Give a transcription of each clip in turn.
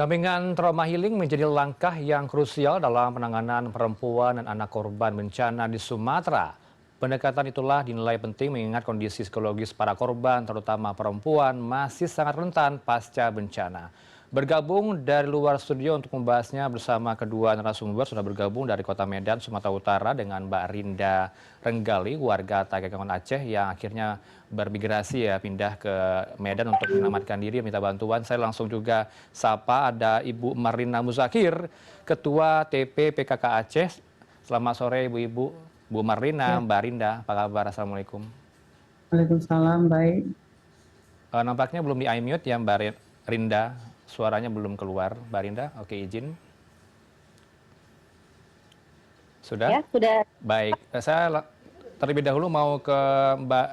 Dampingan trauma healing menjadi langkah yang krusial dalam penanganan perempuan dan anak korban bencana di Sumatera. Pendekatan itulah dinilai penting mengingat kondisi psikologis para korban, terutama perempuan, masih sangat rentan pasca bencana. Bergabung dari luar studio untuk membahasnya bersama kedua narasumber sudah bergabung dari Kota Medan, Sumatera Utara dengan Mbak Rinda Renggali, warga Takengon Aceh yang akhirnya bermigrasi ya pindah ke Medan untuk menyelamatkan diri, minta bantuan. Saya langsung juga sapa ada Ibu Marina Muzakir, Ketua TP PKK Aceh. Selamat sore Ibu-Ibu. Bu Marlina, Ya, Mbak Rinda, apa kabar? Assalamualaikum. Waalaikumsalam, baik. Nampaknya belum di-unmute ya Mbak Rinda, suaranya belum keluar. Mbak Rinda, oke izin. Sudah? Ya, sudah. Baik, terlebih dahulu mau ke Mbak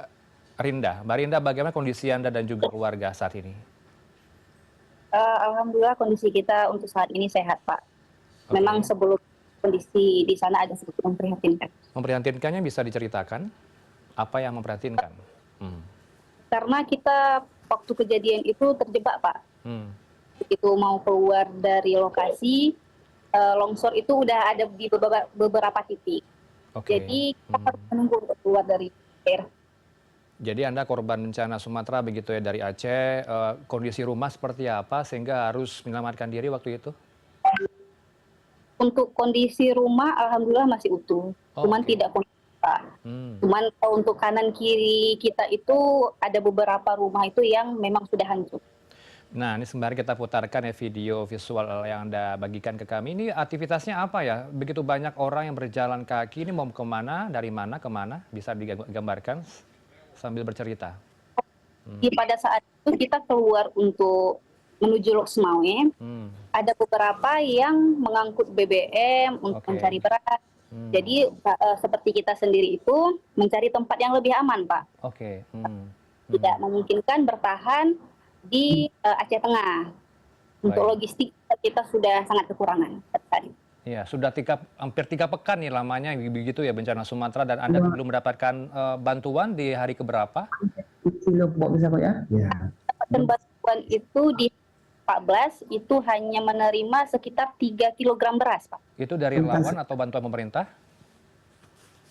Rinda. Mbak Rinda, bagaimana kondisi Anda dan juga keluarga saat ini? Alhamdulillah kondisi kita untuk saat ini sehat, Pak. Memang Oke. sebelum kondisi di sana agak sedikit memprihatinkan. Memprihatinkannya bisa diceritakan? Apa yang memprihatinkan? Hmm. Karena kita waktu kejadian itu terjebak, Pak. Hmm. Begitu mau keluar dari lokasi, longsor itu udah ada di beberapa titik. Oke. Jadi kita harus menunggu untuk keluar dari daerah. Jadi Anda korban bencana Sumatera begitu ya dari Aceh, kondisi rumah seperti apa sehingga harus menyelamatkan diri waktu itu? Untuk kondisi rumah, alhamdulillah masih utuh. Oh, Cuman oke. tidak kondisi, Pak. Hmm. Cuman untuk kanan kiri kita itu ada beberapa rumah itu yang memang sudah hancur. Nah, ini sembari kita putarkan ya video visual yang Anda bagikan ke kami. Ini aktivitasnya apa ya? Begitu banyak orang yang berjalan kaki, ini mau kemana, dari mana, kemana? Bisa digambarkan sambil bercerita. Jadi pada saat itu kita keluar untuk menuju Lok Sumawe, Hmm. ada beberapa yang mengangkut BBM untuk Oke. mencari beras. Hmm. Jadi seperti kita sendiri itu mencari tempat yang lebih aman, Pak. Oke. Hmm. Tidak Hmm. memungkinkan bertahan di Aceh Tengah. Untuk Baik. logistik kita sudah sangat kekurangan tadi. Iya, sudah hampir 3 pekan nih lamanya begitu ya bencana Sumatera dan Anda belum mendapatkan bantuan di hari keberapa? Kilo pok bisa kok ya? Ya. Dan bantuan itu di 14 itu hanya menerima sekitar 3 kilogram beras, Pak. Itu dari relawan atau bantuan pemerintah?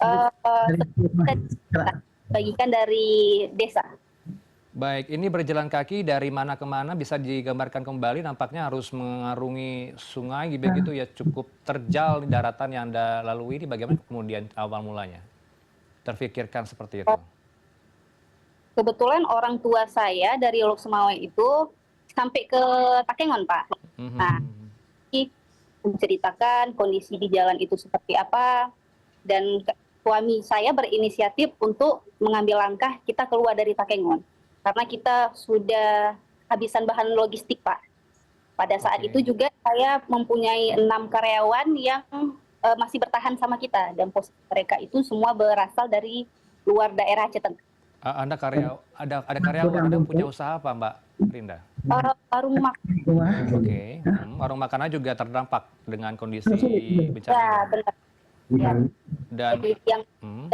Kita bagikan dari desa. Baik, ini berjalan kaki dari mana ke mana bisa digambarkan kembali, nampaknya harus mengarungi sungai begitu ya, cukup terjal di daratan yang Anda lalui, ini bagaimana kemudian awal mulanya? Terfikirkan seperti itu? Kebetulan orang tua saya dari Lok Sumawe itu sampai ke Takengon, Pak. Nah, Mhm. ini menceritakan kondisi di jalan itu seperti apa, dan suami saya berinisiatif untuk mengambil langkah kita keluar dari Takengon. Karena kita sudah habisan bahan logistik, Pak. Pada saat Oke. itu juga saya mempunyai 6 karyawan yang masih bertahan sama kita, dan posisi mereka itu semua berasal dari luar daerah Aceh Tengah. Ada karyawan, Anda punya usaha apa Mbak Rinda? Warung makan. Oke, warung makanan juga terdampak dengan kondisi bencana Ya, ini? benar. Ya. Dan Jadi yang hmm,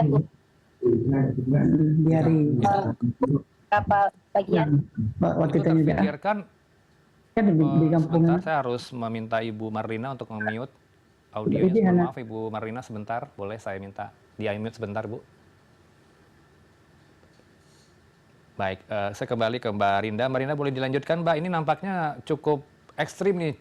Dari beberapa bagian. waktu itu itu juga terfikirkan kan di kampung sebentar, saya harus meminta Ibu Marlina untuk mute audionya. ini Mohon anak maaf Ibu Marlina sebentar, boleh saya minta di-unmute sebentar Bu? Baik, saya kembali ke Mbak Rinda. Mbak Rinda boleh dilanjutkan Mbak, ini nampaknya cukup ekstrim nih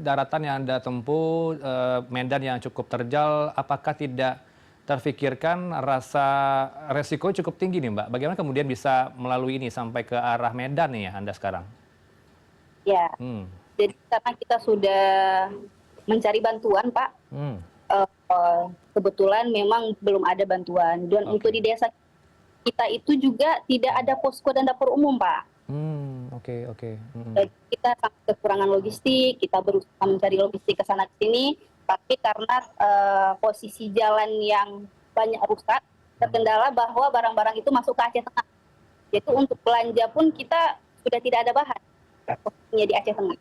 daratan yang Anda tempuh, medan yang cukup terjal, apakah tidak terfikirkan rasa resiko cukup tinggi nih Mbak? Bagaimana kemudian bisa melalui ini sampai ke arah Medan nih ya Anda sekarang? Ya. Hmm. Jadi karena kita sudah mencari bantuan, Pak. Hmm. Kebetulan memang belum ada bantuan. Dan untuk di Oke. desa kita itu juga tidak ada posko dan dapur umum, Pak. Oke, oke. Jadi kita sangat kekurangan logistik, kita berusaha mencari logistik ke sana ke sini, tapi karena posisi jalan yang banyak rusak, terkendala bahwa barang-barang itu masuk ke Aceh Tengah. Jadi untuk belanja pun kita sudah tidak ada bahan, posisinya di Aceh Tengah.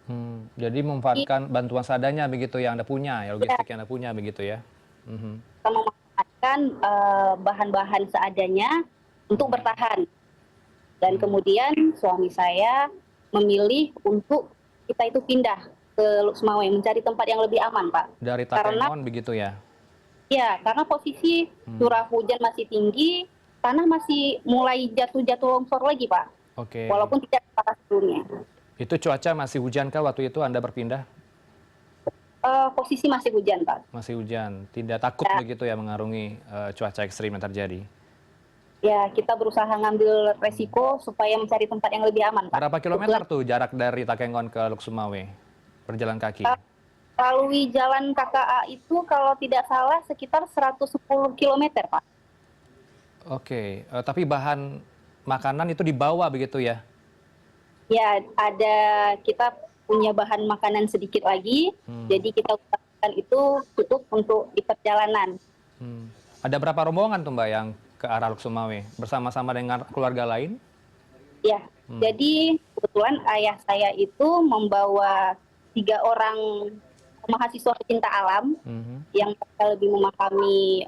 Jadi Jadi memanfaatkan bantuan seadanya begitu yang Anda punya, ya ya, logistik yang Anda punya begitu ya? Mhm. kita memanfaatkan bahan-bahan seadanya untuk bertahan. Dan kemudian suami saya memilih untuk kita itu pindah ke Luxmawe mencari tempat yang lebih aman, Pak. Dari Karena Takengon begitu ya? ya, karena posisi curah hujan masih tinggi, tanah masih mulai jatuh-jatuh longsor lagi, Pak. Oke. Walaupun tidak separah sebelumnya. Itu cuaca masih hujan kah waktu itu Anda berpindah? Posisi masih hujan, Pak. Masih hujan. Tidak takut Ya. begitu ya mengarungi cuaca ekstrim yang terjadi? Ya, kita berusaha ngambil resiko supaya mencari tempat yang lebih aman, Pak. Berapa kilometer tuh jarak dari Takengon ke Luksumawe? Berjalan kaki? Melalui jalan KKA itu kalau tidak salah sekitar 110 km, Pak. Oke, tapi bahan makanan itu dibawa begitu ya? Ya, kita punya bahan makanan sedikit lagi, jadi kita usahakan itu cukup untuk di perjalanan. Ada berapa rombongan tuh Mbak yang ke arah Luksumawe? Bersama-sama dengan keluarga lain? Ya, jadi kebetulan ayah saya itu membawa 3 orang mahasiswa pecinta alam yang mereka lebih memahami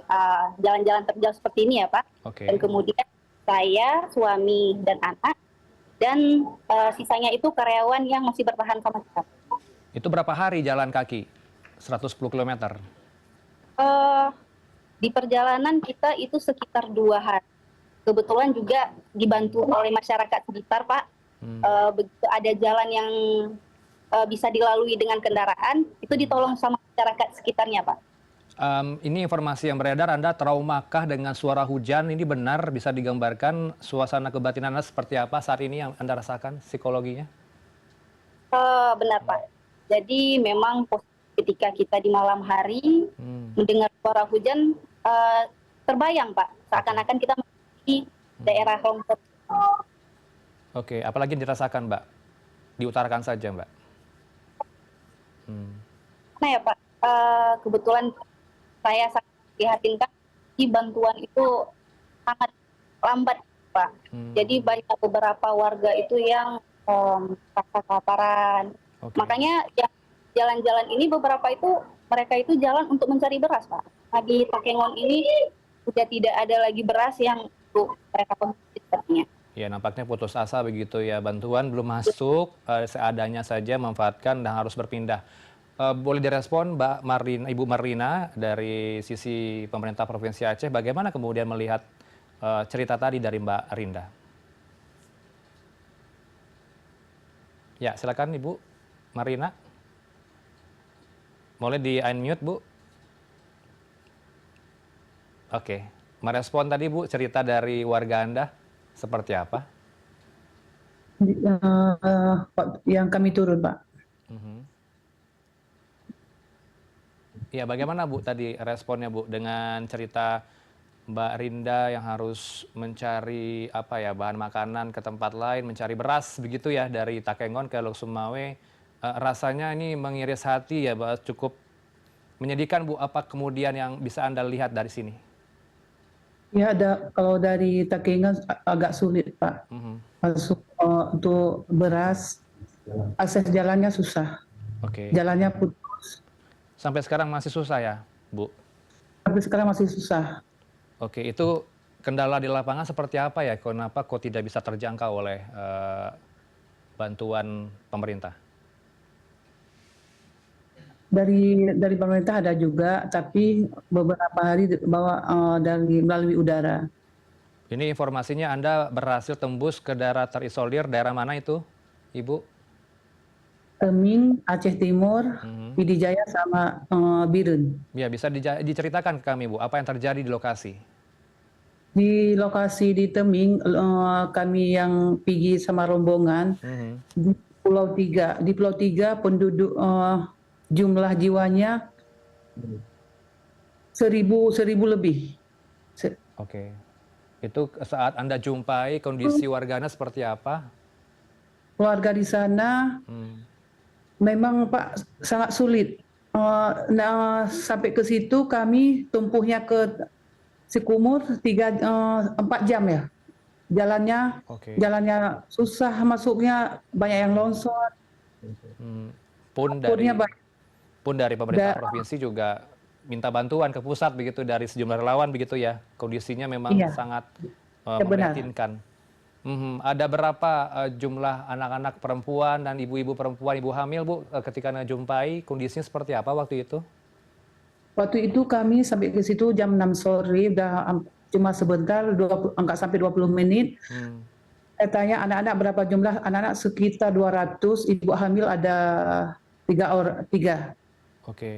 jalan-jalan terjal seperti ini ya Pak. Oke. Dan kemudian saya, suami, dan anak, dan sisanya itu karyawan yang masih bertahan sama kita. Itu berapa hari jalan kaki? 110 km? Di perjalanan kita itu sekitar 2 hari. Kebetulan juga dibantu oleh masyarakat sekitar, Pak. Begitu ada jalan yang bisa dilalui dengan kendaraan, itu ditolong sama masyarakat sekitarnya, Pak. Ini informasi yang beredar, Anda traumakah dengan suara hujan? Ini benar bisa digambarkan suasana kebatinan Anda seperti apa saat ini yang Anda rasakan psikologinya? Benar, Pak. Jadi memang ketika kita di malam hari mendengar suara hujan, terbayang, Pak. Seakan-akan kita di daerah longsor. Oke, apalagi yang dirasakan, Mbak? Diutarakan saja, Mbak. Nah ya, Pak, kebetulan saya sangat prihatinkan di bantuan itu sangat lambat, Pak. Jadi banyak beberapa warga itu yang rasa kelaparan. Makanya ya, jalan-jalan ini beberapa itu mereka itu jalan untuk mencari beras, Pak. Nah, di Takengon ini sudah tidak ada lagi beras yang untuk mereka konsumsi sepertinya. Ya, nampaknya putus asa begitu ya. Bantuan belum masuk, seadanya saja memanfaatkan dan harus berpindah. Boleh direspon Ibu Marlina dari sisi pemerintah Provinsi Aceh, bagaimana kemudian melihat cerita tadi dari Mbak Rinda? Ya, silakan Ibu Marlina. Boleh di-unmute, Bu? Oke, merespon tadi Bu, cerita dari warga Anda seperti apa? Yang kami turun, Pak. Ya, bagaimana Bu tadi responnya Bu dengan cerita Mbak Rinda yang harus mencari bahan makanan ke tempat lain, mencari beras begitu ya dari Takengon ke Luksumawe. Rasanya ini mengiris hati ya, Mbak, cukup menyedihkan Bu. Apa kemudian yang bisa Anda lihat dari sini? Ya, kalau dari Takengon agak sulit, Pak. Masuk untuk beras, akses jalannya susah. Oke. Jalannya putus. Sampai sekarang masih susah ya, Bu? Sampai sekarang masih susah. Oke, itu kendala di lapangan seperti apa ya? Kenapa kok tidak bisa terjangkau oleh bantuan pemerintah? Dari pemerintah ada juga, tapi beberapa hari melalui udara. Ini informasinya Anda berhasil tembus ke daerah terisolir, daerah mana itu, Ibu? Teming, Aceh Timur, Pidijaya, sama Birun. Ya, bisa diceritakan ke kami, Bu, apa yang terjadi di lokasi? Di lokasi di Teming, kami yang pergi sama rombongan, di Pulau Tiga penduduk jumlah jiwanya 1.000 lebih. Oke. Itu saat Anda jumpai kondisi warganya seperti apa? Keluarga di sana memang Pak sangat sulit. Sampai ke situ kami tumpuhnya ke Sikumur 4 jam ya. Jalannya susah masuknya, banyak yang longsor. Pun dari pemerintah provinsi juga minta bantuan ke pusat begitu dari sejumlah relawan begitu ya. Kondisinya memang sangat memprihatinkan. Ada berapa jumlah anak-anak perempuan dan ibu-ibu perempuan, ibu hamil, Bu, ketika Anda jumpai, kondisinya seperti apa waktu itu? Waktu itu kami sampai ke situ jam 6 sore, udah cuma sebentar, nggak sampai 20 menit. Hmm, Saya tanya anak-anak berapa jumlah, anak-anak sekitar 200, ibu hamil ada 3. oke.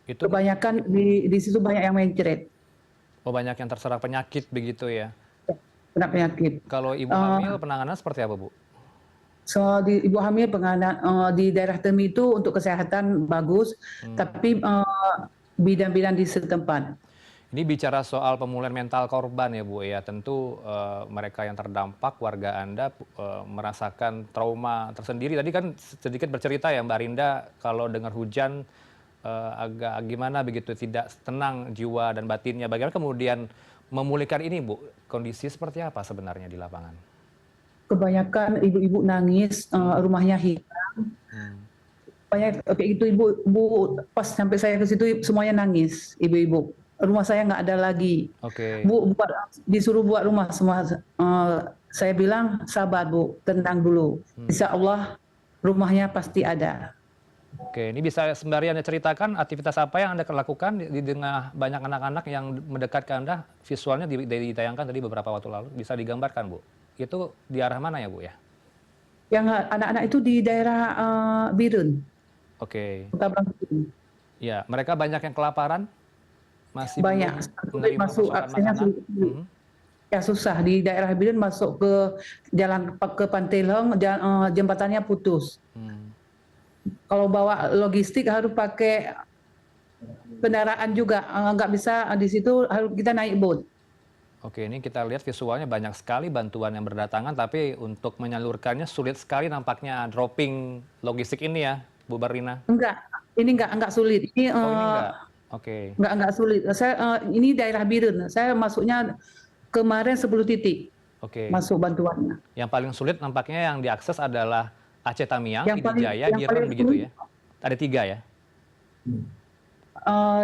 Itu Kebanyakan di situ banyak yang mencret, banyak yang terserang penyakit begitu ya. kena penyakit. Kalau ibu hamil penanganan seperti apa, Bu? So di ibu hamil di daerah Temi itu untuk kesehatan bagus, tapi bidan-bidan di setempat. Ini bicara soal pemulihan mental korban ya, Bu ya. Tentu mereka yang terdampak, warga Anda merasakan trauma tersendiri. Tadi kan sedikit bercerita ya Mbak Rinda, kalau dengar hujan agak gimana begitu, tidak tenang jiwa dan batinnya. Bagaimana kemudian memulihkan ini, Bu? Kondisi seperti apa sebenarnya di lapangan? Kebanyakan ibu-ibu nangis, rumahnya hilang. Hmm, Banyak kayak gitu ibu pas sampai saya ke situ semuanya nangis, ibu-ibu. Rumah saya nggak ada lagi. Oke. Bu, disuruh buat rumah semua. Saya bilang sabar Bu, tenang dulu. Insya Allah rumahnya pasti ada. Oke, ini bisa sembari Anda ceritakan aktivitas apa yang Anda lakukan di tengah banyak anak-anak yang mendekat ke Anda, visualnya ditayangkan tadi beberapa waktu lalu, bisa digambarkan, Bu? Itu di arah mana ya, Bu ya? Yang anak-anak itu di daerah Birun, Oke. Kota Bangkit. Ya, mereka banyak yang kelaparan, masih Banyak. belum Sulit menerima masuk, pasokan aksesnya makanan. sulit. Ya susah di daerah Birun masuk ke jalan ke Pantelong, jembatannya putus. Hmm. Kalau bawa logistik harus pakai kendaraan juga, nggak bisa di situ harus kita naik boat. Oke, ini kita lihat visualnya banyak sekali bantuan yang berdatangan, tapi untuk menyalurkannya sulit sekali nampaknya dropping logistik ini ya, Bu Barina. Enggak, ini enggak sulit. Ini Oh, ini enggak? Oke. enggak sulit. Saya ini daerah Birun. Saya masuknya kemarin 10 titik Oke. masuk bantuannya. Yang paling sulit nampaknya yang diakses adalah Aceh Tamiang, Yang paling Pidijaya, yang Biren paling begitu sulit, ya. Ada 3 ya.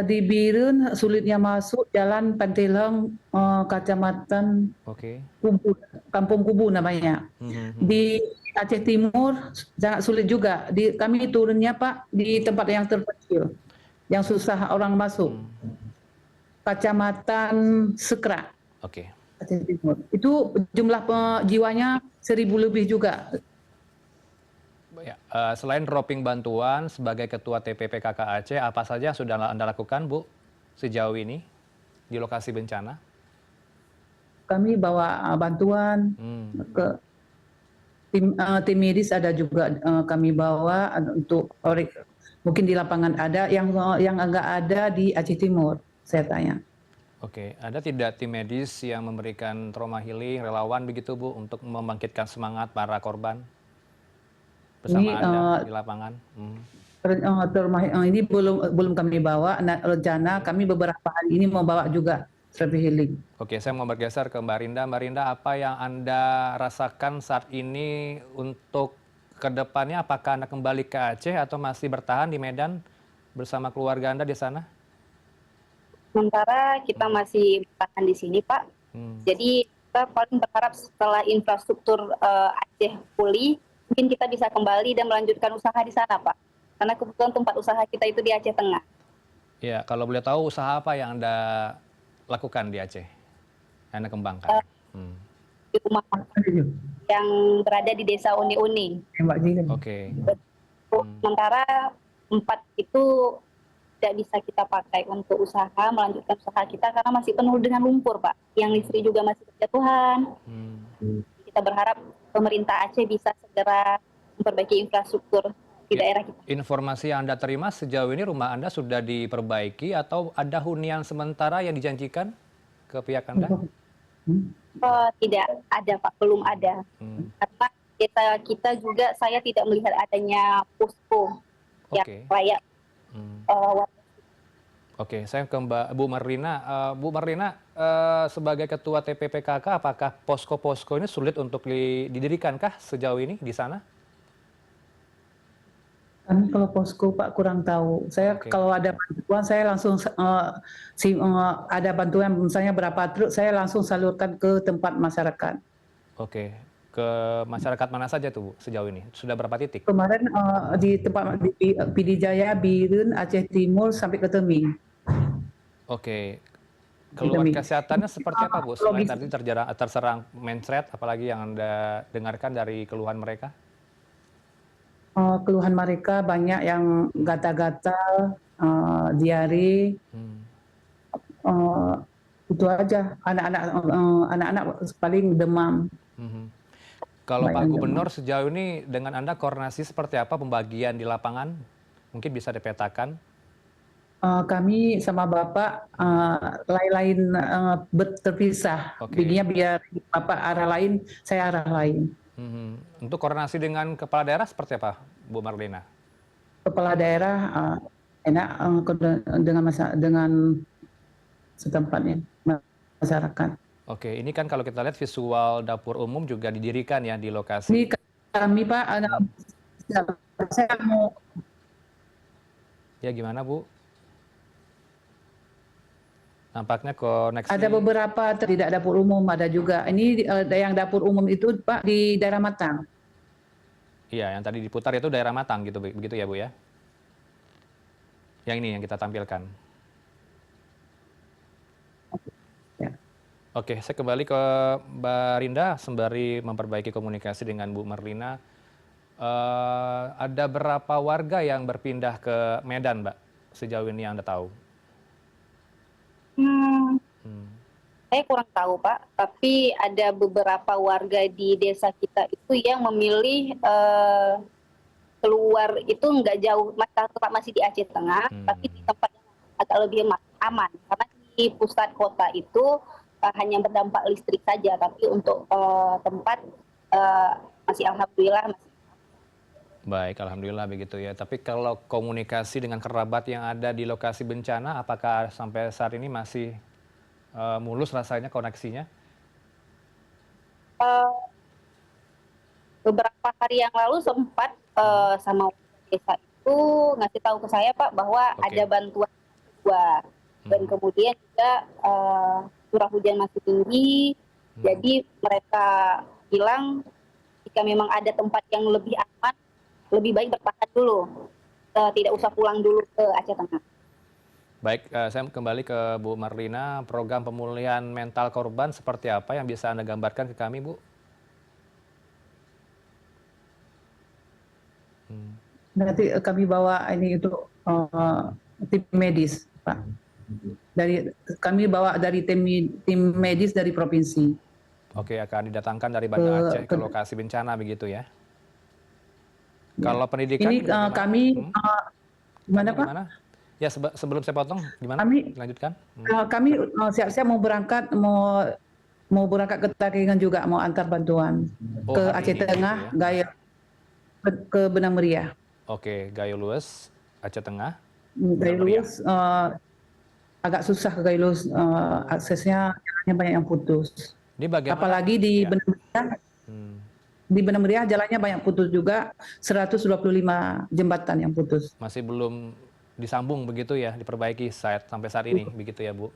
di Birun sulitnya masuk jalan Pantelong, Kecamatan Oke. Kubu, Kampung Kubu namanya. Mhm. Di Aceh Timur sangat sulit juga. Kami turunnya Pak di tempat yang terpencil, yang susah orang masuk. Kecamatan Sekrak, Oke. Aceh Timur. Itu jumlah jiwanya 1.000 lebih juga. Ya, selain dropping bantuan sebagai Ketua TPPKK Aceh, apa saja yang sudah Anda lakukan, Bu, sejauh ini di lokasi bencana? Kami bawa bantuan ke tim medis, ada juga kami bawa untuk mungkin di lapangan ada, yang enggak ada di Aceh Timur, saya tanya. Oke, ada tidak tim medis yang memberikan trauma healing, relawan begitu, Bu, untuk membangkitkan semangat para korban bersama Ini Anda di lapangan? ini belum kami bawa. Rencana kami beberapa hari ini mau bawa juga terapi healing. Oke, saya mau bergeser ke Mbak Rinda. Mbak Rinda, apa yang Anda rasakan saat ini untuk kedepannya? Apakah Anda kembali ke Aceh atau masih bertahan di Medan bersama keluarga Anda di sana? Sementara kita masih bertahan di sini, Pak. Jadi kita paling berharap setelah infrastruktur Aceh pulih, mungkin kita bisa kembali dan melanjutkan usaha di sana, Pak. Karena kebetulan tempat usaha kita itu di Aceh Tengah. Ya, kalau boleh tahu usaha apa yang Anda lakukan di Aceh? Yang Anda kembangkan? Di rumah yang berada di desa Uni-Uni. Oke. Sementara 4 itu tidak bisa kita pakai untuk usaha, melanjutkan usaha kita karena masih penuh dengan lumpur, Pak. Yang listrik juga masih berjatuhan. Kita berharap pemerintah Aceh bisa segera memperbaiki infrastruktur di daerah kita. Informasi yang Anda terima sejauh ini rumah Anda sudah diperbaiki atau ada hunian sementara yang dijanjikan ke pihak Anda? Tidak ada, Pak, belum ada. Karena kita juga, saya tidak melihat adanya posko yang layak. Oke, saya ke Bu Marlina. Bu Marlina, sebagai Ketua TPPKK, apakah posko-posko ini sulit untuk didirikan kah sejauh ini di sana? Kami kalau posko Pak kurang tahu. Saya kalau ada bantuan saya langsung ada bantuan misalnya berapa truk saya langsung salurkan ke tempat masyarakat. Oke. ke masyarakat mana saja tuh Bu sejauh ini? Sudah berapa titik? Kemarin di tempat di PD Jaya, Birun, Aceh Timur sampai ke Teming. Oke. Di Keluhan Teming. kesehatannya seperti apa Bu? Selain Logis. tadi terserang mencret, apalagi yang Anda dengarkan dari keluhan mereka? Keluhan mereka banyak yang gatal-gatal, diare, Hmm. eh, itu aja. Anak-anak paling demam, Mhm. Kalau banyak Pak yang demam. Gubernur sejauh ini dengan Anda koordinasi seperti apa pembagian di lapangan? Mungkin bisa dipetakan? Kami sama Bapak lain-lain terpisah. Oke. Bikinnya biar Bapak arah lain, saya arah lain. Mhm. Untuk koordinasi dengan kepala daerah seperti apa, Bu Marlina? Kepala daerah enak dengan setempatnya masyarakat. Oke, ini kan kalau kita lihat visual dapur umum juga didirikan ya di lokasi. Ini kami Pak, Hmm. saya mau Ya gimana Bu? Nampaknya koneksi. ada beberapa tidak dapur umum, ada juga. Ini yang dapur umum itu Pak di daerah Matang. Iya, yang tadi diputar itu daerah Matang gitu, begitu ya Bu ya? Yang ini yang kita tampilkan. Ya. Oke, saya kembali ke Mbak Rinda sembari memperbaiki komunikasi dengan Bu Marlina. Ada berapa warga yang berpindah ke Medan, Mbak, sejauh ini yang Anda tahu? Hmm, Hmm. saya kurang tahu Pak, tapi ada beberapa warga di desa kita itu yang memilih keluar itu nggak jauh, tetap masih di Aceh Tengah, tapi di tempat yang agak lebih aman. Karena di pusat kota itu hanya berdampak listrik saja, tapi untuk tempat masih alhamdulillah masih. Baik, alhamdulillah begitu ya. Tapi kalau komunikasi dengan kerabat yang ada di lokasi bencana, apakah sampai saat ini masih mulus rasanya koneksinya? Eh, Beberapa hari yang lalu sempat sama warga desa itu ngasih tahu ke saya Pak bahwa Oke. ada bantuan dua, dan kemudian juga curah hujan masih tinggi, jadi mereka bilang jika memang ada tempat yang lebih aman, lebih baik bertahan dulu, tidak usah pulang dulu ke Aceh Tengah. Baik, saya kembali ke Bu Marlina. Program pemulihan mental korban seperti apa yang bisa Anda gambarkan ke kami, Bu? Nanti kami bawa ini untuk tim medis, Pak. Kami bawa dari tim medis dari provinsi. Oke, akan didatangkan dari Banda Aceh ke lokasi bencana begitu ya? Kalau pendidikan ini bagaimana? kami gimana Pak? Gimana? Ya sebelum saya potong, gimana? Kami Lanjutkan. kami siap-siap mau berangkat ke Takengon juga, mau antar bantuan ke hari Aceh ini Tengah, begitu ya? Gaya ke Benang Meriah. Oke, Gayo Lues, Aceh Tengah. Gayo Lues agak susah ke Gayo Lues, aksesnya jalannya banyak yang putus. Ini bagaimana? Apalagi di Ya. Benang Meriah, di Benang Meriah jalannya banyak putus juga, 125 jembatan yang putus. Masih belum disambung begitu ya, diperbaiki sampai saat ini, begitu ya Bu?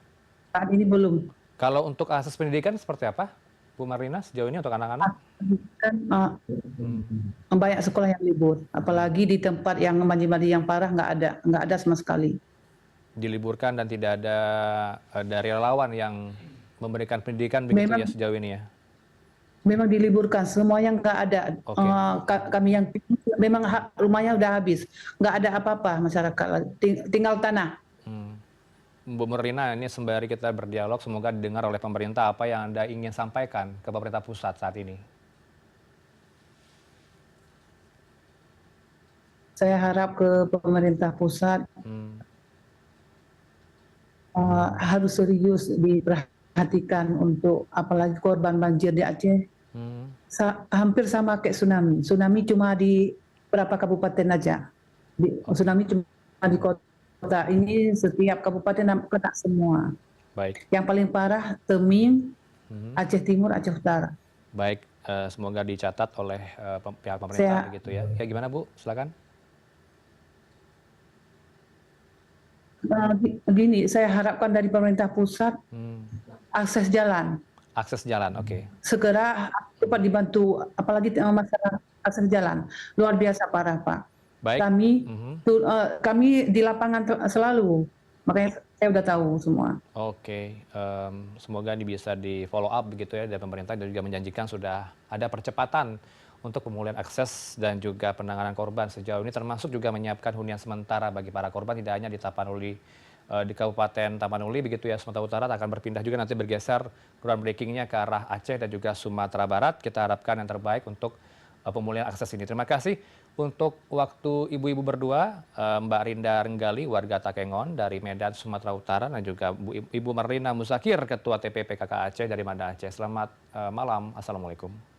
Saat ini belum. Kalau untuk akses pendidikan seperti apa, Bu Marlina, sejauh ini untuk anak-anak? Kan banyak sekolah yang libur, apalagi di tempat yang banjir-banjir yang parah nggak ada sama sekali. Diliburkan dan tidak ada dari relawan yang memberikan pendidikan begitu ya sejauh ini ya? Memang diliburkan, semuanya nggak ada. Oke. Kami yang memang rumahnya udah habis, nggak ada apa-apa masyarakat, tinggal tanah. Bu Marlina, ini sembari kita berdialog, semoga didengar oleh pemerintah apa yang Anda ingin sampaikan ke pemerintah pusat saat ini. Saya harap ke pemerintah pusat harus serius diperhatikan untuk apalagi korban banjir di Aceh. Hampir sama kayak tsunami. Tsunami cuma di berapa kabupaten aja. Tsunami cuma di kota ini, setiap kabupaten kena semua. Baik. Yang paling parah Teming, Aceh Timur, Aceh Utara. Baik, semoga dicatat oleh pihak pemerintah begitu ya. Ya gimana Bu? Silakan. Begini, saya harapkan dari pemerintah pusat akses jalan. Akses jalan, oke. segera cepat dibantu, apalagi masalah akses jalan. Luar biasa parah, Pak. Baik. Kami di lapangan selalu, makanya saya udah tahu semua. Oke, semoga ini bisa di-follow up begitu ya dari pemerintah dan juga menjanjikan sudah ada percepatan untuk pemulihan akses dan juga penanganan korban sejauh ini termasuk juga menyiapkan hunian sementara bagi para korban tidak hanya di Tapanuli di Kabupaten Tapanuli begitu ya Sumatera Utara akan berpindah juga nanti bergeser groundbreaking-nya ke arah Aceh dan juga Sumatera Barat. Kita harapkan yang terbaik untuk pemulihan akses ini. Terima kasih untuk waktu ibu-ibu berdua, Mbak Rinda Renggali, warga Takengon dari Medan, Sumatera Utara, dan juga Ibu Marlina Musakir, Ketua TPP KK Aceh dari Banda Aceh. Selamat malam, Assalamualaikum.